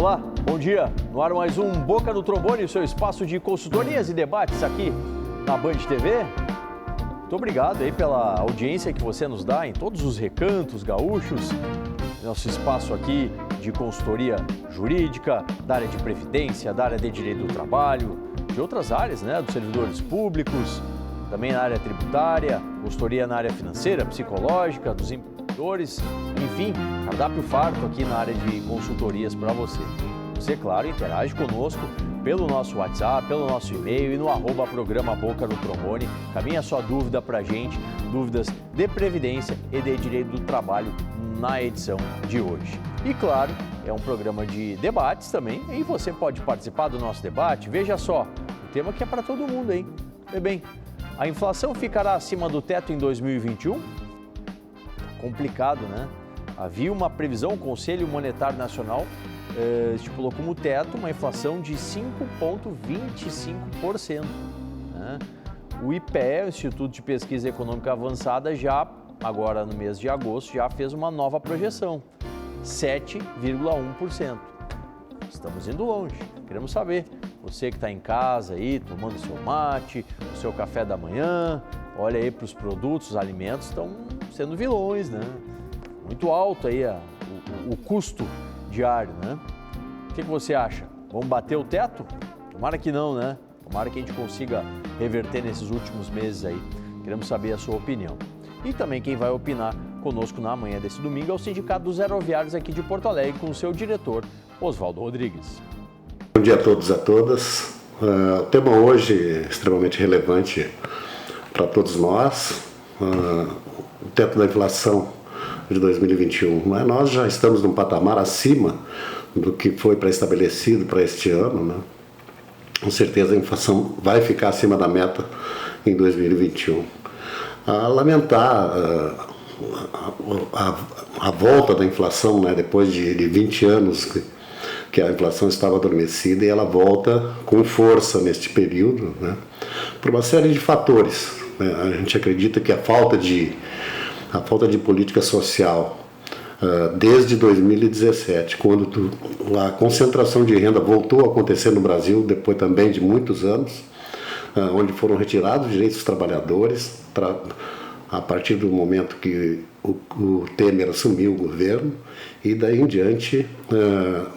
Olá, bom dia. No ar mais um Boca no Trombone, o seu espaço de consultorias e debates aqui na Band TV. Muito obrigado aí pela audiência que você nos dá em todos os recantos gaúchos. Nosso espaço aqui de consultoria jurídica, da área de previdência, da área de direito do trabalho, de outras áreas, né, dos servidores públicos, também na área tributária, consultoria na área financeira, psicológica, dos empreendedores, enfim, cardápio farto aqui na área de consultorias para você. Você, claro, interage conosco pelo nosso WhatsApp, pelo nosso e-mail e no @programa Boca no Trombone. Caminha a sua dúvida para a gente, dúvidas de previdência e de direito do trabalho na edição de hoje. E claro, é um programa de debates também, e você pode participar do nosso debate. Veja só, o tema que é para todo mundo, hein? Bem, a inflação ficará acima do teto em 2021? Complicado, né? Havia uma previsão, o Conselho Monetário Nacional estipulou como teto uma inflação de 5,25%. Né? O IPE, o Instituto de Pesquisa Econômica Avançada, já agora no mês de agosto, já fez uma nova projeção, 7,1%. Estamos indo longe. Queremos saber, você que está em casa aí, tomando seu mate, o seu café da manhã, olha aí para os produtos, os alimentos estão sendo vilões, né? Muito alto aí o custo diário, né? O que você acha? Vamos bater o teto? Tomara que não, né? Tomara que a gente consiga reverter nesses últimos meses aí. Queremos saber a sua opinião. E também quem vai opinar conosco na manhã desse domingo é o Sindicato dos Aeroviários aqui de Porto Alegre, com o seu diretor, Oswaldo Rodrigues. Bom dia a todos e a todas. O tema hoje é extremamente relevante para todos nós. O teto da inflação de 2021. Nós já estamos num patamar acima do que foi pré-estabelecido para este ano. Né? Com certeza a inflação vai ficar acima da meta em 2021. Lamentar a volta da inflação, né, depois de 20 anos que a inflação estava adormecida, e ela volta com força neste período, né, por uma série de fatores. Né? A gente acredita que a falta de política social desde 2017, quando a concentração de renda voltou a acontecer no Brasil, depois também de muitos anos, onde foram retirados os direitos dos trabalhadores, a partir do momento que o Temer assumiu o governo, e daí em diante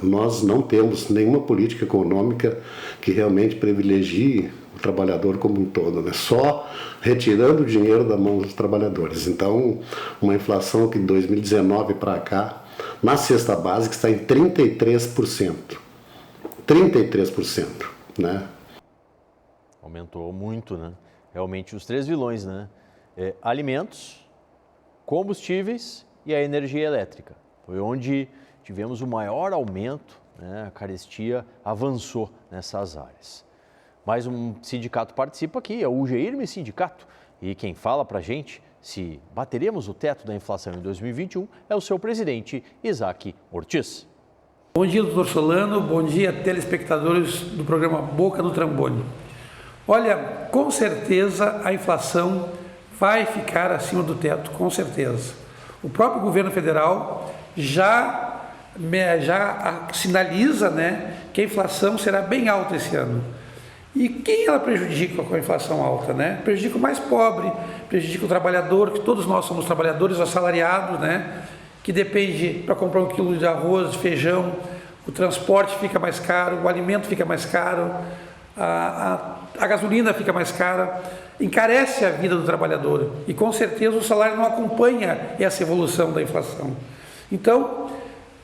nós não temos nenhuma política econômica que realmente privilegie o trabalhador como um todo, né? Só retirando o dinheiro da mão dos trabalhadores. Então, uma inflação que de 2019 para cá, na cesta básica, está em 33%. 33%, né? Aumentou muito, né? Realmente os três vilões, né? Alimentos, combustíveis e a energia elétrica. Foi onde tivemos o maior aumento, né? A carestia avançou nessas áreas. Mais um sindicato participa aqui, é o UGIRME Sindicato. E quem fala pra gente se bateremos o teto da inflação em 2021 é o seu presidente, Isaac Ortiz. Bom dia, doutor Solano. Bom dia, telespectadores do programa Boca no Trombone. Olha, com certeza a inflação vai ficar acima do teto, com certeza. O próprio governo federal já sinaliza, né, que a inflação será bem alta esse ano. E quem ela prejudica com a inflação alta, né? Prejudica o mais pobre, prejudica o trabalhador, que todos nós somos trabalhadores assalariados, né? Que depende para comprar 1 quilo de arroz, de feijão, o transporte fica mais caro, o alimento fica mais caro, a gasolina fica mais cara, encarece a vida do trabalhador e com certeza o salário não acompanha essa evolução da inflação. Então,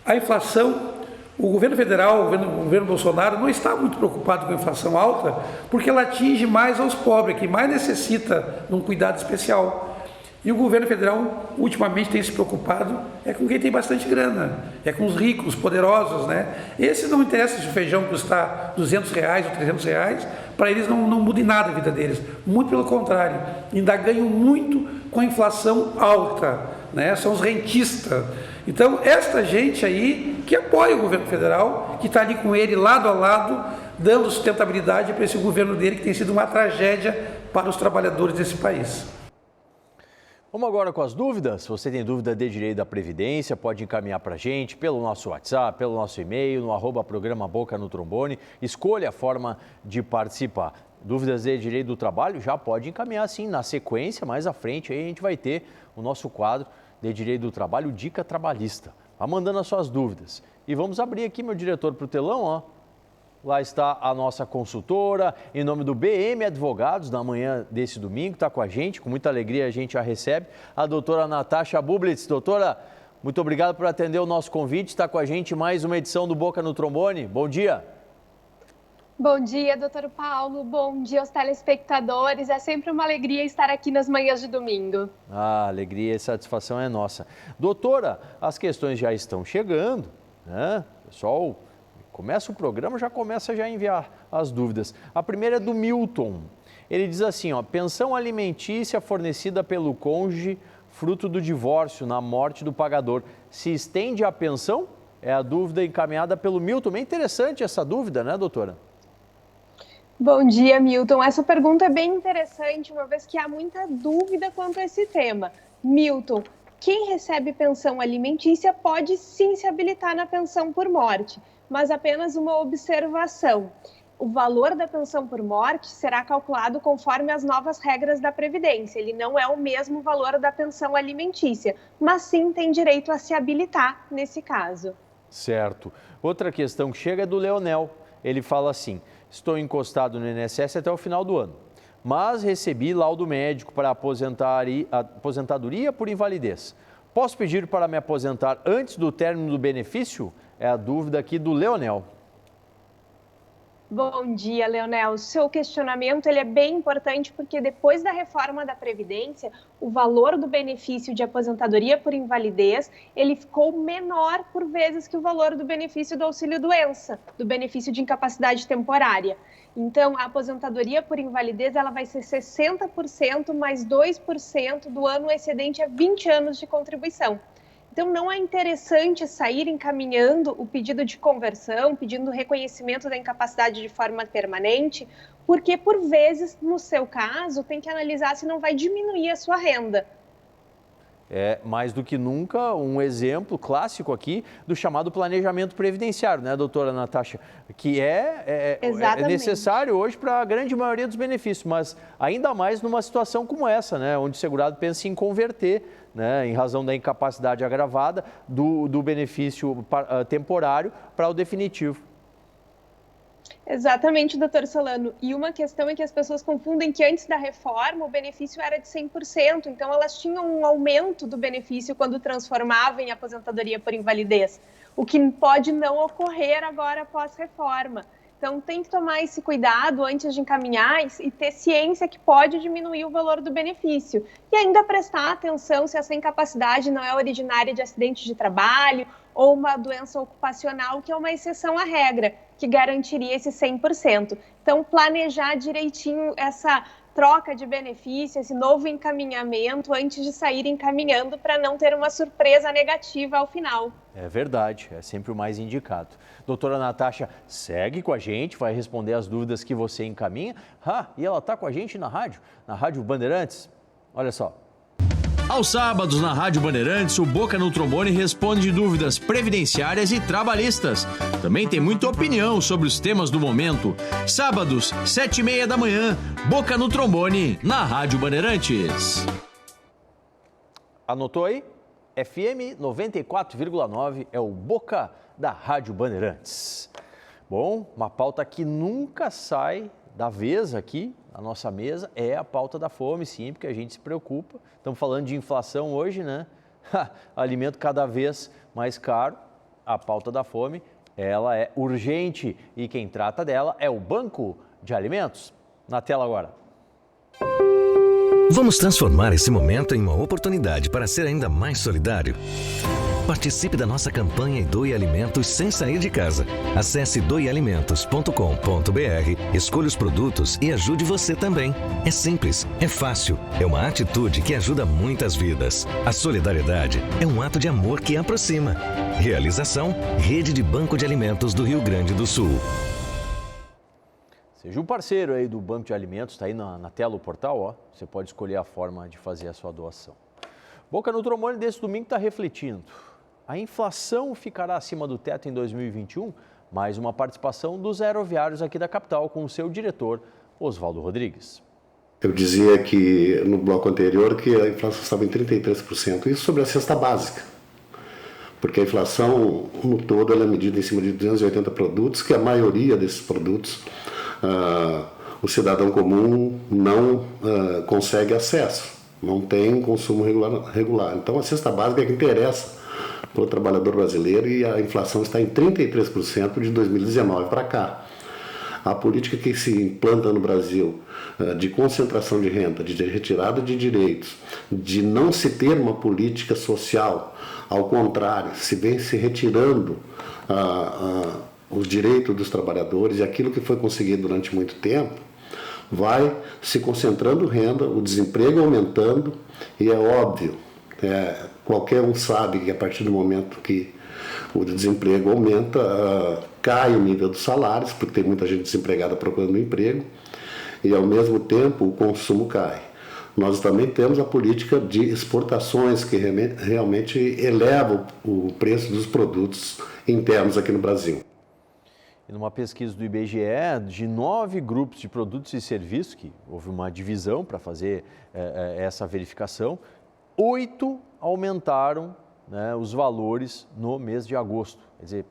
a inflação, o governo federal, o governo Bolsonaro não está muito preocupado com a inflação alta porque ela atinge mais aos pobres, que mais necessita de um cuidado especial. E o governo federal, ultimamente, tem se preocupado com quem tem bastante grana, com os ricos, os poderosos, né? Esses não interessa se o feijão custar R$200 ou R$300, para eles não muda em nada a vida deles. Muito pelo contrário, ainda ganham muito com a inflação alta, né? São os rentistas. Então, esta gente aí que apoia o governo federal, que está ali com ele lado a lado, dando sustentabilidade para esse governo dele, que tem sido uma tragédia para os trabalhadores desse país. Vamos agora com as dúvidas. Se você tem dúvida de direito da Previdência, pode encaminhar para a gente pelo nosso WhatsApp, pelo nosso e-mail, no @programa Boca no Trombone. Escolha a forma de participar. Dúvidas de direito do trabalho, já pode encaminhar sim. Na sequência, mais à frente, aí a gente vai ter o nosso quadro de direito do trabalho, Dica Trabalhista. Vá mandando as suas dúvidas. E vamos abrir aqui, meu diretor, para o telão, ó. Lá está a nossa consultora, em nome do BM Advogados, na manhã desse domingo, está com a gente, com muita alegria a gente a recebe, a doutora Natasha Bublitz. Doutora, muito obrigado por atender o nosso convite, está com a gente mais uma edição do Boca no Trombone. Bom dia. Bom dia, doutor Paulo, bom dia aos telespectadores, é sempre uma alegria estar aqui nas manhãs de domingo. Ah, alegria e satisfação é nossa. Doutora, as questões já estão chegando, né? Pessoal, começa o programa, já começa a enviar as dúvidas. A primeira é do Milton. Ele diz assim, ó, pensão alimentícia fornecida pelo cônjuge, fruto do divórcio, na morte do pagador, se estende à pensão? É a dúvida encaminhada pelo Milton. Bem interessante essa dúvida, né, doutora? Bom dia, Milton. Essa pergunta é bem interessante, uma vez que há muita dúvida quanto a esse tema. Milton, quem recebe pensão alimentícia pode sim se habilitar na pensão por morte, mas apenas uma observação. O valor da pensão por morte será calculado conforme as novas regras da Previdência. Ele não é o mesmo valor da pensão alimentícia, mas sim tem direito a se habilitar nesse caso. Certo. Outra questão que chega é do Leonel. Ele fala assim, estou encostado no INSS até o final do ano, mas recebi laudo médico para aposentadoria por invalidez. Posso pedir para me aposentar antes do término do benefício? É a dúvida aqui do Leonel. Bom dia, Leonel. Seu questionamento ele é bem importante porque depois da reforma da Previdência, o valor do benefício de aposentadoria por invalidez, ele ficou menor por vezes que o valor do benefício do auxílio-doença, do benefício de incapacidade temporária. Então, a aposentadoria por invalidez ela vai ser 60% mais 2% do ano excedente a 20 anos de contribuição. Então, não é interessante sair encaminhando o pedido de conversão, pedindo reconhecimento da incapacidade de forma permanente, porque, por vezes, no seu caso, tem que analisar se não vai diminuir a sua renda. É, mais do que nunca, um exemplo clássico aqui do chamado planejamento previdenciário, né, doutora Natasha? Que é necessário hoje para a grande maioria dos benefícios, mas ainda mais numa situação como essa, né, onde o segurado pensa em converter, né, em razão da incapacidade agravada, do benefício temporário para o definitivo. Exatamente, doutor Solano. E uma questão é que as pessoas confundem que antes da reforma o benefício era de 100%, então elas tinham um aumento do benefício quando transformavam em aposentadoria por invalidez, o que pode não ocorrer agora após reforma. Então tem que tomar esse cuidado antes de encaminhar e ter ciência que pode diminuir o valor do benefício. E ainda prestar atenção se essa incapacidade não é originária de acidente de trabalho ou uma doença ocupacional, que é uma exceção à regra, que garantiria esse 100%. Então, planejar direitinho essa troca de benefício, esse novo encaminhamento, antes de sair encaminhando, para não ter uma surpresa negativa ao final. É verdade, é sempre o mais indicado. Doutora Natasha, segue com a gente, vai responder as dúvidas que você encaminha. E ela está com a gente na Rádio Bandeirantes. Olha só. Aos sábados, na Rádio Bandeirantes, o Boca no Trombone responde dúvidas previdenciárias e trabalhistas. Também tem muita opinião sobre os temas do momento. Sábados, 7h30 da manhã, Boca no Trombone, na Rádio Bandeirantes. Anotou aí? FM 94,9 é o Boca da Rádio Bandeirantes. Bom, uma pauta que nunca sai da vez aqui, a nossa mesa, é a pauta da fome, sim, porque a gente se preocupa. Estamos falando de inflação hoje, né? Alimento cada vez mais caro. A pauta da fome, ela é urgente e quem trata dela é o Banco de Alimentos. Na tela agora. Vamos transformar esse momento em uma oportunidade para ser ainda mais solidário. Participe da nossa campanha e doe alimentos sem sair de casa. Acesse doealimentos.com.br, escolha os produtos e ajude você também. É simples, é fácil, é uma atitude que ajuda muitas vidas. A solidariedade é um ato de amor que aproxima. Realização, Rede de Banco de Alimentos do Rio Grande do Sul. Seja um parceiro aí do Banco de Alimentos, está aí na tela o portal, ó. Você pode escolher a forma de fazer a sua doação. Boca no Trombone desse domingo está refletindo. A inflação ficará acima do teto em 2021? Mais uma participação dos aeroviários aqui da capital com o seu diretor, Oswaldo Rodrigues. Eu dizia que no bloco anterior que a inflação estava em 33%, isso sobre a cesta básica. Porque a inflação no todo ela é medida em cima de 280 produtos, que a maioria desses produtos o cidadão comum não consegue acesso, não tem consumo regular. Então a cesta básica é que interessa para o trabalhador brasileiro e a inflação está em 33% de 2019 para cá. A política que se implanta no Brasil de concentração de renda, de retirada de direitos, de não se ter uma política social, ao contrário, se vem se retirando os direitos dos trabalhadores e aquilo que foi conseguido durante muito tempo, vai se concentrando renda, o desemprego aumentando e é óbvio, qualquer um sabe que a partir do momento que o desemprego aumenta, cai o nível dos salários, porque tem muita gente desempregada procurando emprego, e ao mesmo tempo o consumo cai. Nós também temos a política de exportações que realmente eleva o preço dos produtos internos aqui no Brasil. E numa pesquisa do IBGE, de 9 grupos de produtos e serviços, que houve uma divisão para fazer essa verificação, 8 aumentaram, né, os valores no mês de agosto. Quer dizer,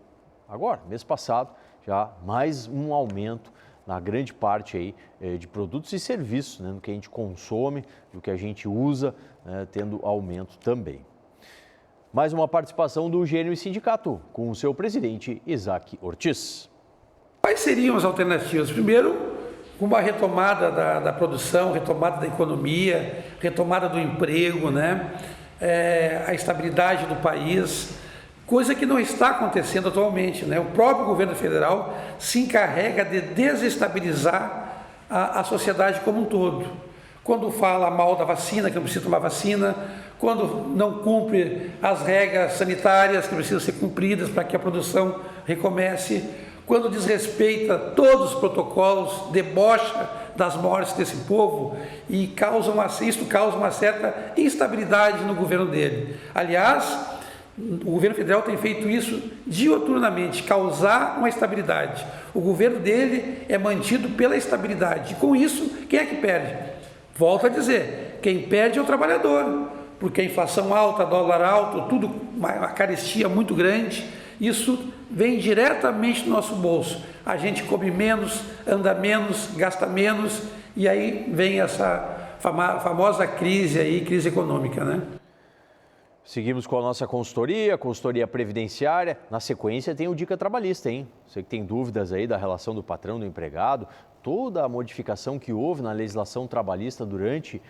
agora, mês passado, já mais um aumento na grande parte aí, de produtos e serviços, né, no que a gente consome, do que a gente usa, né, tendo aumento também. Mais uma participação do Gênio e Sindicato, com o seu presidente, Isaac Ortiz. Quais seriam as alternativas? Primeiro, uma retomada da produção, retomada da economia, retomada do emprego, né? A estabilidade do país, coisa que não está acontecendo atualmente, né? O próprio governo federal se encarrega de desestabilizar a sociedade como um todo. Quando fala mal da vacina, que não precisa tomar vacina, quando não cumpre as regras sanitárias que precisam ser cumpridas para que a produção recomece, quando desrespeita todos os protocolos, debocha das mortes desse povo e isso causa uma certa instabilidade no governo dele. Aliás, o governo federal tem feito isso diuturnamente, causar uma estabilidade. O governo dele é mantido pela estabilidade. E com isso, quem é que perde? Volto a dizer, quem perde é o trabalhador, porque a inflação alta, dólar alto, tudo, uma carestia muito grande, isso vem diretamente do nosso bolso. A gente come menos, anda menos, gasta menos, e aí vem essa famosa crise aí, crise econômica, né? Seguimos com a nossa consultoria previdenciária. Na sequência tem o Dica Trabalhista, hein? Você que tem dúvidas aí da relação do patrão do empregado, toda a modificação que houve na legislação trabalhista durante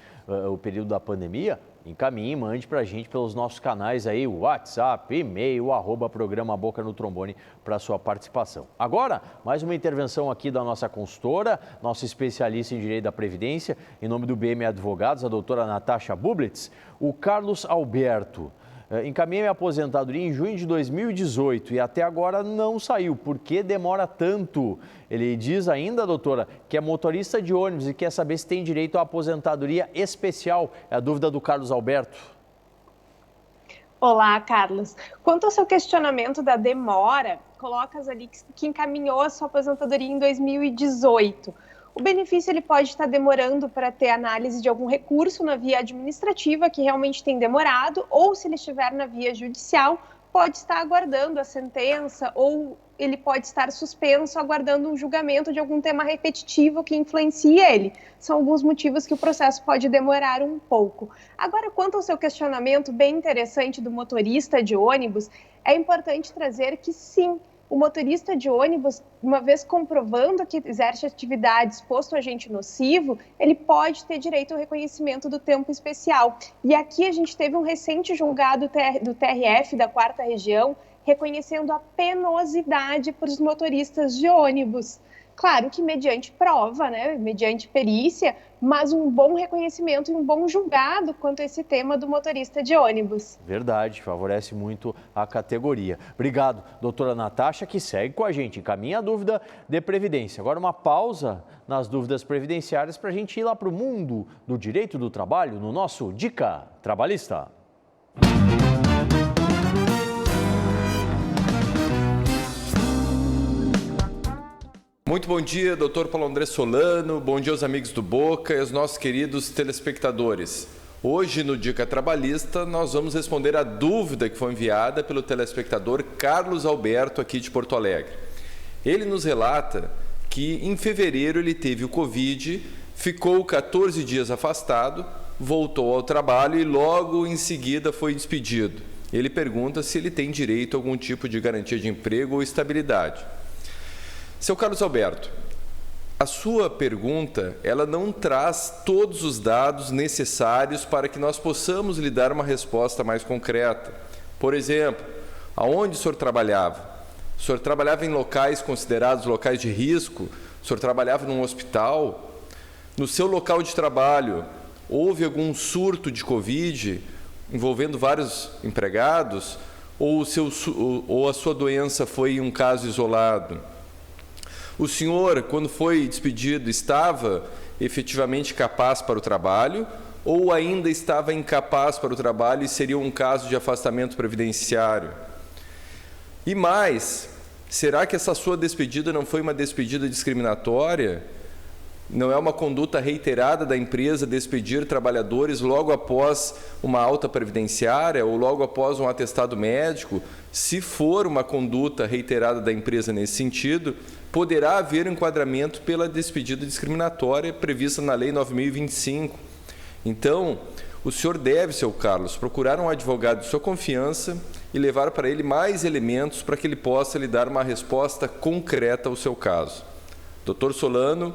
o período da pandemia, encaminhe e mande para a gente pelos nossos canais aí, WhatsApp, e-mail, @programa Boca no Trombone para a sua participação. Agora, mais uma intervenção aqui da nossa consultora, nossa especialista em Direito da Previdência, em nome do BM Advogados, a doutora Natasha Bublitz, o Carlos Alberto. Encaminhei minha aposentadoria em junho de 2018 e até agora não saiu. Por que demora tanto? Ele diz ainda, doutora, que é motorista de ônibus e quer saber se tem direito à aposentadoria especial. É a dúvida do Carlos Alberto. Olá, Carlos. Quanto ao seu questionamento da demora, colocas ali que encaminhou a sua aposentadoria em 2018. O benefício ele pode estar demorando para ter análise de algum recurso na via administrativa, que realmente tem demorado, ou se ele estiver na via judicial, pode estar aguardando a sentença, ou ele pode estar suspenso, aguardando um julgamento de algum tema repetitivo que influencie ele. São alguns motivos que o processo pode demorar um pouco. Agora, quanto ao seu questionamento bem interessante do motorista de ônibus, é importante trazer que sim, o motorista de ônibus, uma vez comprovando que exerce atividade exposto a agente nocivo, ele pode ter direito ao reconhecimento do tempo especial. E aqui a gente teve um recente julgado do TRF da 4ª Região, reconhecendo a penosidade para os motoristas de ônibus. Claro que mediante prova, né, mediante perícia, mas um bom reconhecimento e um bom julgado quanto a esse tema do motorista de ônibus. Verdade, favorece muito a categoria. Obrigado, doutora Natasha, que segue com a gente. Encaminha a dúvida de previdência. Agora uma pausa nas dúvidas previdenciárias para a gente ir lá para o mundo do direito do trabalho no nosso Dica Trabalhista. Muito bom dia, Dr. Paulo André Solano, bom dia aos amigos do Boca e aos nossos queridos telespectadores. Hoje, no Dica Trabalhista, nós vamos responder a dúvida que foi enviada pelo telespectador Carlos Alberto, aqui de Porto Alegre. Ele nos relata que em fevereiro ele teve o Covid, ficou 14 dias afastado, voltou ao trabalho e logo em seguida foi despedido. Ele pergunta se ele tem direito a algum tipo de garantia de emprego ou estabilidade. Seu Carlos Alberto, a sua pergunta, ela não traz todos os dados necessários para que nós possamos lhe dar uma resposta mais concreta. Por exemplo, aonde o senhor trabalhava? O senhor trabalhava em locais considerados locais de risco? O senhor trabalhava num hospital? No seu local de trabalho, houve algum surto de Covid envolvendo vários empregados? Ou a sua doença foi um caso isolado? O senhor, quando foi despedido, estava efetivamente capaz para o trabalho ou ainda estava incapaz para o trabalho e seria um caso de afastamento previdenciário? E mais, será que essa sua despedida não foi uma despedida discriminatória? Não é uma conduta reiterada da empresa despedir trabalhadores logo após uma alta previdenciária ou logo após um atestado médico? Se for uma conduta reiterada da empresa nesse sentido, poderá haver enquadramento pela despedida discriminatória prevista na Lei 9.025. Então, o senhor deve, seu Carlos, procurar um advogado de sua confiança e levar para ele mais elementos para que ele possa lhe dar uma resposta concreta ao seu caso. Dr. Solano,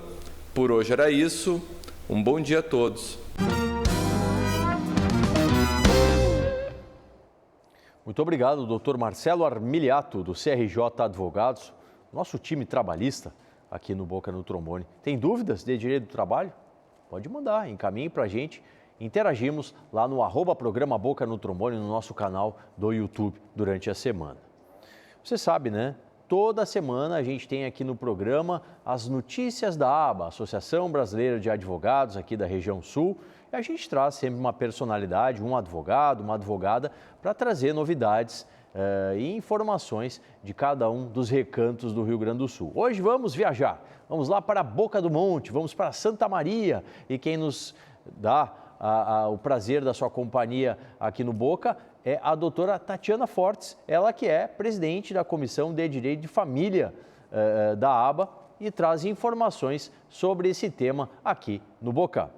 por hoje era isso. Um bom dia a todos. Muito obrigado, doutor Marcelo Armiliato, do CRJ Advogados, nosso time trabalhista aqui no Boca no Trombone. Tem dúvidas de direito do trabalho? Pode mandar, encaminhe para a gente. Interagimos lá no @programa Boca no Trombone, no nosso canal do YouTube durante a semana. Você sabe, né? Toda semana a gente tem aqui no programa as notícias da ABA, Associação Brasileira de Advogados aqui da região sul. E a gente traz sempre uma personalidade, um advogado, uma advogada, para trazer novidades e informações de cada um dos recantos do Rio Grande do Sul. Hoje vamos viajar, vamos lá para Boca do Monte, vamos para Santa Maria e quem nos dá o prazer da sua companhia aqui no Boca é a doutora Tatiana Fortes, ela que é presidente da Comissão de Direito de Família da ABA e traz informações sobre esse tema aqui no Boca.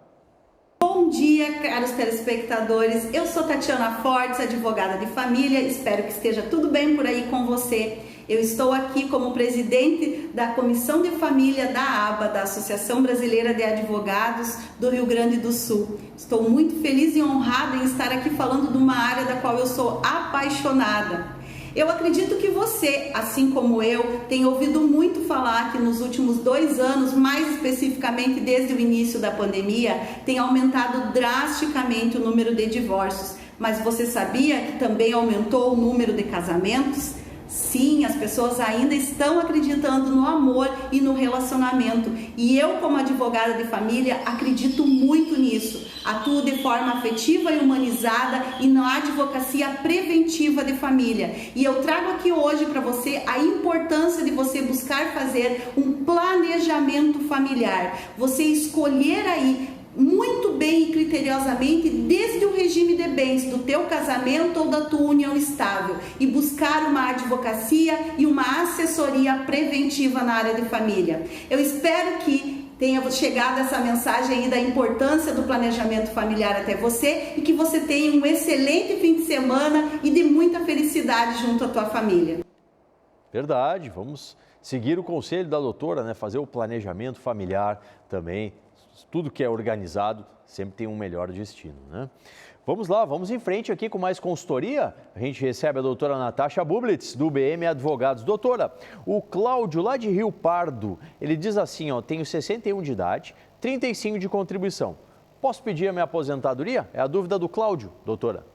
Bom dia, caros telespectadores. Eu sou Tatiana Fortes, advogada de família. Espero que esteja tudo bem por aí com você. Eu estou aqui como presidente da Comissão de Família da ABA, da Associação Brasileira de Advogados do Rio Grande do Sul. Estou muito feliz e honrada em estar aqui falando de uma área da qual eu sou apaixonada. Eu acredito que você, assim como eu, tem ouvido muito falar que nos últimos 2 anos, mais especificamente desde o início da pandemia, tem aumentado drasticamente o número de divórcios. Mas você sabia que também aumentou o número de casamentos? Sim, as pessoas ainda estão acreditando no amor e no relacionamento. E eu, como advogada de família, acredito muito nisso. Atuo de forma afetiva e humanizada e na advocacia preventiva de família. E eu trago aqui hoje para você a importância de você buscar fazer um planejamento familiar. Você escolher aí muito bem e criteriosamente desde o regime de bens do teu casamento ou da tua união estável e buscar uma advocacia e uma assessoria preventiva na área de família. Eu espero que tenha chegado essa mensagem aí da importância do planejamento familiar até você e que você tenha um excelente fim de semana e de muita felicidade junto à tua família. Verdade, vamos seguir o conselho da doutora, né? Fazer o planejamento familiar também. Tudo que é organizado sempre tem um melhor destino, né? Vamos lá, vamos em frente aqui com mais consultoria. A gente recebe a doutora Natasha Bublitz, do BM Advogados. Doutora, o Cláudio, lá de Rio Pardo, ele diz assim, ó, tenho 61 de idade, 35 de contribuição. Posso pedir a minha aposentadoria? É a dúvida do Cláudio, doutora.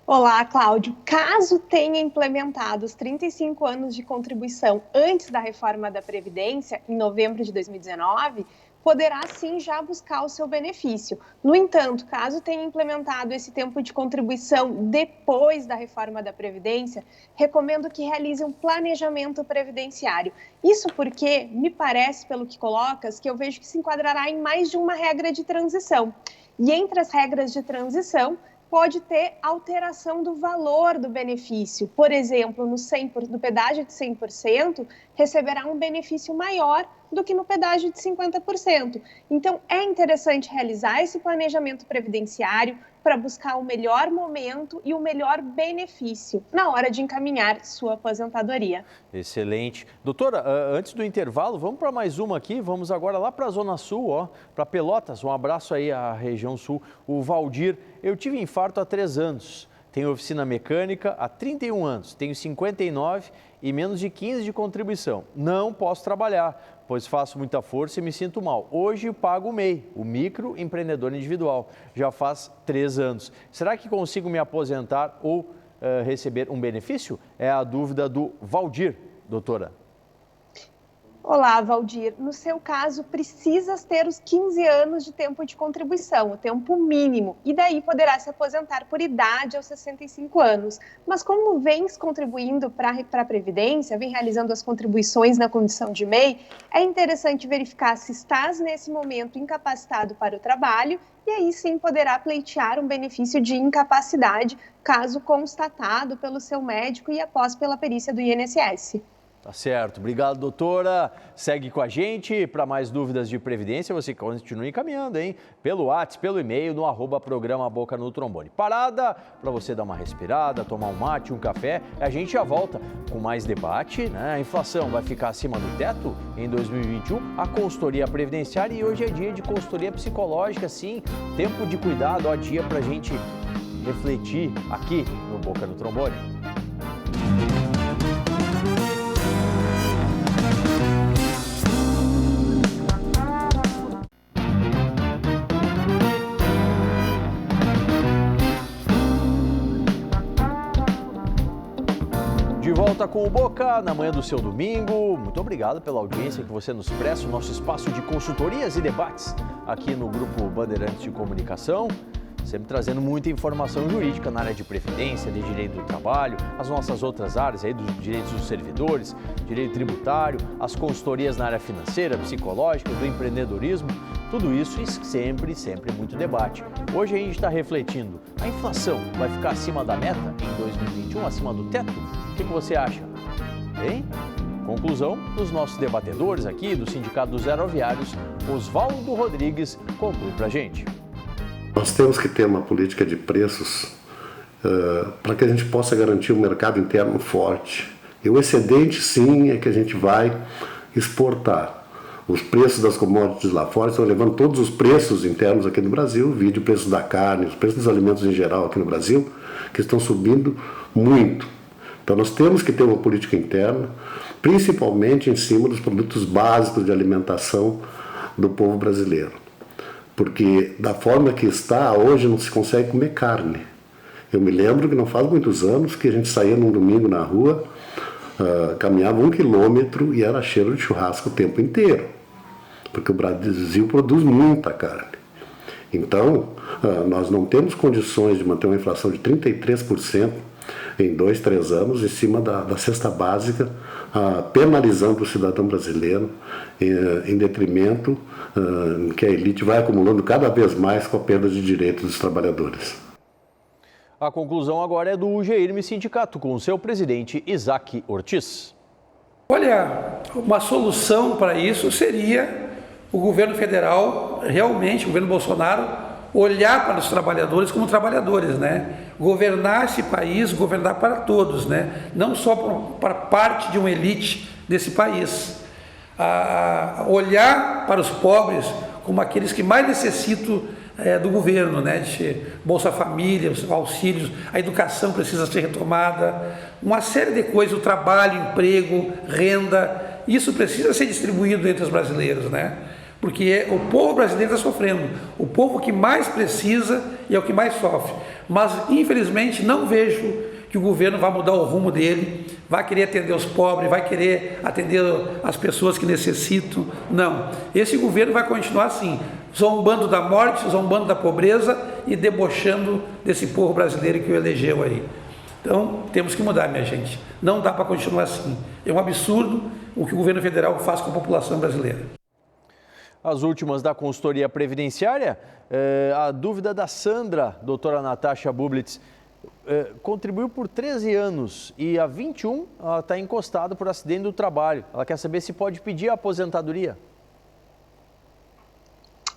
Olá, Cláudio. Caso tenha implementado os 35 anos de contribuição antes da reforma da Previdência, em novembro de 2019, poderá sim já buscar o seu benefício. No entanto, caso tenha implementado esse tempo de contribuição depois da reforma da Previdência, recomendo que realize um planejamento previdenciário. Isso porque, me parece, pelo que colocas, que eu vejo que se enquadrará em mais de uma regra de transição. E entre as regras de transição, pode ter alteração do valor do benefício. Por exemplo, no pedágio de 100%, receberá um benefício maior do que no pedágio de 50%. Então, é interessante realizar esse planejamento previdenciário para buscar o melhor momento e o melhor benefício na hora de encaminhar sua aposentadoria. Excelente. Doutora, antes do intervalo, vamos para mais uma aqui. Vamos agora lá para a Zona Sul, para Pelotas. Um abraço aí à região sul. O Valdir, eu tive infarto há 3 anos. Tenho oficina mecânica há 31 anos. Tenho 59 e menos de 15 de contribuição. Não posso trabalhar, pois faço muita força e me sinto mal. Hoje eu pago o MEI, o microempreendedor individual. Já faz 3 anos. Será que consigo me aposentar ou receber um benefício? É a dúvida do Valdir, doutora. Olá, Valdir. No seu caso, precisas ter os 15 anos de tempo de contribuição, o tempo mínimo, e daí poderá se aposentar por idade aos 65 anos. Mas como vens contribuindo para a Previdência, vem realizando as contribuições na condição de MEI, é interessante verificar se estás nesse momento incapacitado para o trabalho e aí sim poderá pleitear um benefício de incapacidade, caso constatado pelo seu médico e após pela perícia do INSS. Tá certo. Obrigado, doutora. Segue com a gente. Para mais dúvidas de previdência, você continue encaminhando, hein? Pelo WhatsApp, pelo e-mail, no @programa Boca no Trombone. Parada para você dar uma respirada, tomar um mate, um café. A gente já volta com mais debate, né? A inflação vai ficar acima do teto em 2021. A consultoria previdenciária e hoje é dia de consultoria psicológica, sim. Tempo de cuidado, ó, dia para a gente refletir aqui no Boca no Trombone. De volta com o Boca, na manhã do seu domingo. Muito obrigado pela audiência que você nos presta, o nosso espaço de consultorias e debates aqui no Grupo Bandeirantes de Comunicação. Sempre trazendo muita informação jurídica na área de previdência, de direito do trabalho, as nossas outras áreas aí dos direitos dos servidores, direito tributário, as consultorias na área financeira, psicológica, do empreendedorismo. Tudo isso e sempre muito debate. Hoje a gente está refletindo, a inflação vai ficar acima da meta em 2021, acima do teto? O que você acha? Bem, conclusão dos nossos debatedores aqui do Sindicato dos Aeroviários, Oswaldo Rodrigues conclui para a gente. Nós temos que ter uma política de preços para que a gente possa garantir um mercado interno forte. E o excedente, sim, é que a gente vai exportar. Os preços das commodities lá fora estão levando todos os preços internos aqui no Brasil, vídeo o preço da carne, os preços dos alimentos em geral aqui no Brasil, que estão subindo muito. Então nós temos que ter uma política interna, principalmente em cima dos produtos básicos de alimentação do povo brasileiro. Porque da forma que está, hoje não se consegue comer carne. Eu me lembro que não faz muitos anos que a gente saía num domingo na rua, caminhava 1 quilômetro e era cheiro de churrasco o tempo inteiro. Porque o Brasil produz muita carne. Então, nós não temos condições de manter uma inflação de 33% em 2, 3 anos em cima da cesta básica, penalizando o cidadão brasileiro em detrimento que a elite vai acumulando cada vez mais com a perda de direitos dos trabalhadores. A conclusão agora é do UGIRME Sindicato, com o seu presidente Isaac Ortiz. Olha, uma solução para isso seria o governo federal, realmente, o governo Bolsonaro, olhar para os trabalhadores como trabalhadores, né? Governar esse país, governar para todos, né? Não só para parte de uma elite desse país. Olhar para os pobres como aqueles que mais necessitam do governo, né? De Bolsa Família, os auxílios, a educação precisa ser retomada, uma série de coisas, o trabalho, emprego, renda, isso precisa ser distribuído entre os brasileiros, né? Porque o povo brasileiro está sofrendo, o povo que mais precisa e é o que mais sofre. Mas, infelizmente, não vejo que o governo vai mudar o rumo dele, vai querer atender os pobres, vai querer atender as pessoas que necessitam. Não, esse governo vai continuar assim, zombando da morte, zombando da pobreza e debochando desse povo brasileiro que o elegeu aí. Então, temos que mudar, minha gente. Não dá para continuar assim. É um absurdo o que o governo federal faz com a população brasileira. As últimas da consultoria previdenciária, a dúvida da Sandra, doutora Natasha Bublitz, contribuiu por 13 anos e há 21 ela está encostada por acidente do trabalho. Ela quer saber se pode pedir a aposentadoria.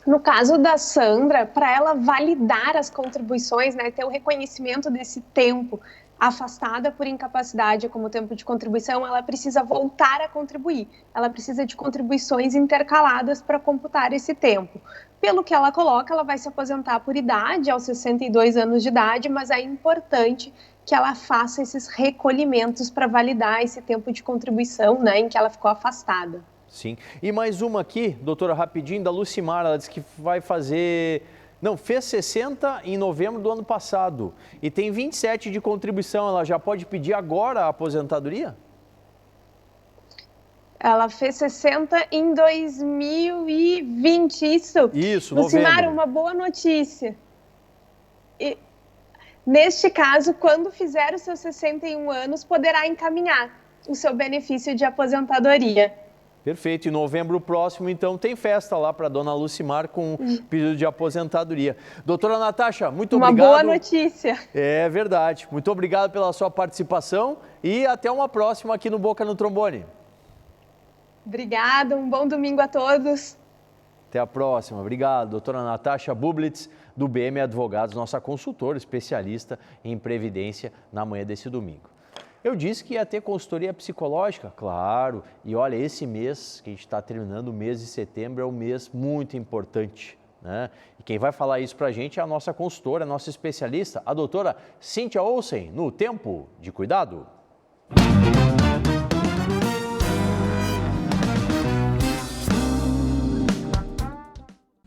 No caso da Sandra, para ela validar as contribuições, né, ter o reconhecimento desse tempo afastada por incapacidade como tempo de contribuição, ela precisa voltar a contribuir. Ela precisa de contribuições intercaladas para computar esse tempo. Pelo que ela coloca, ela vai se aposentar por idade, aos 62 anos de idade, mas é importante que ela faça esses recolhimentos para validar esse tempo de contribuição, né, em que ela ficou afastada. Sim. E mais uma aqui, doutora, rapidinho, da Lucimar, ela disse que vai fazer... Não, fez 60 em novembro do ano passado e tem 27 de contribuição. Ela já pode pedir agora a aposentadoria? Ela fez 60 em 2020, isso? Isso, Lucimar, novembro. uma boa notícia. E, neste caso, quando fizer os seus 61 anos, poderá encaminhar o seu benefício de aposentadoria. Perfeito. Em novembro próximo, então, tem festa lá para a dona Lucimar com pedido de aposentadoria. Doutora Natasha, muito obrigado. Uma boa notícia. É verdade. Muito obrigado pela sua participação e até uma próxima aqui no Boca no Trombone. Obrigada, um bom domingo a todos. Até a próxima. Obrigado, doutora Natasha Bublitz, do BM Advogados, nossa consultora especialista em previdência na manhã desse domingo. Eu disse que ia ter consultoria psicológica, claro, e olha, esse mês que a gente está terminando, o mês de setembro, é um mês muito importante, né? E quem vai falar isso para a gente é a nossa consultora, a nossa especialista, a doutora Cíntia Olsen, no Tempo de Cuidado.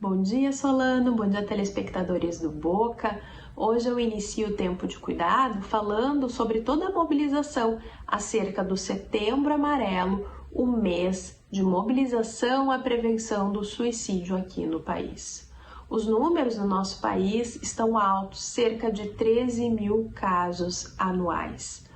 Bom dia, Solano, bom dia, telespectadores do Boca. Hoje eu inicio o Tempo de Cuidado falando sobre toda a mobilização acerca do Setembro Amarelo, o mês de mobilização à prevenção do suicídio aqui no país. Os números no nosso país estão altos, cerca de 13 mil casos anuais.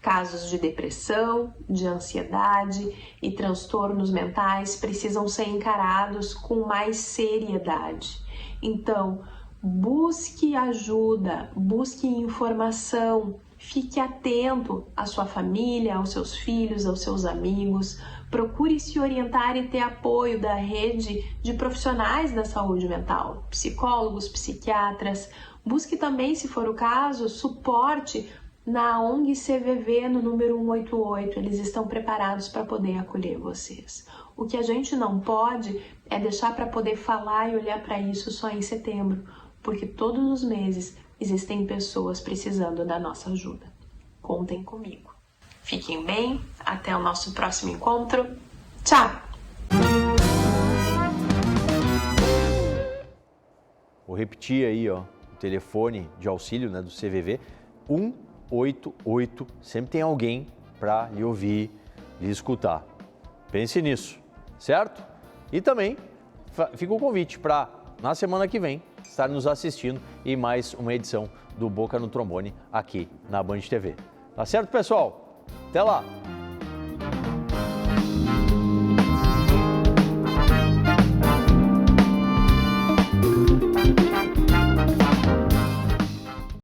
Casos de depressão, de ansiedade e transtornos mentais precisam ser encarados com mais seriedade. Então, busque ajuda, busque informação, fique atento à sua família, aos seus filhos, aos seus amigos. Procure se orientar e ter apoio da rede de profissionais da saúde mental, psicólogos, psiquiatras. Busque também, se for o caso, suporte na ONG CVV no número 188, eles estão preparados para poder acolher vocês. O que a gente não pode é deixar para poder falar e olhar para isso só em setembro, porque todos os meses existem pessoas precisando da nossa ajuda. Contem comigo. Fiquem bem, até o nosso próximo encontro. Tchau! Vou repetir aí, ó, o telefone de auxílio, né, do CVV, 188, sempre tem alguém para lhe ouvir, lhe escutar. Pense nisso, certo? E também fica o convite para, na semana que vem, estar nos assistindo em mais uma edição do Boca no Trombone aqui na Band TV. Tá certo, pessoal? Até lá!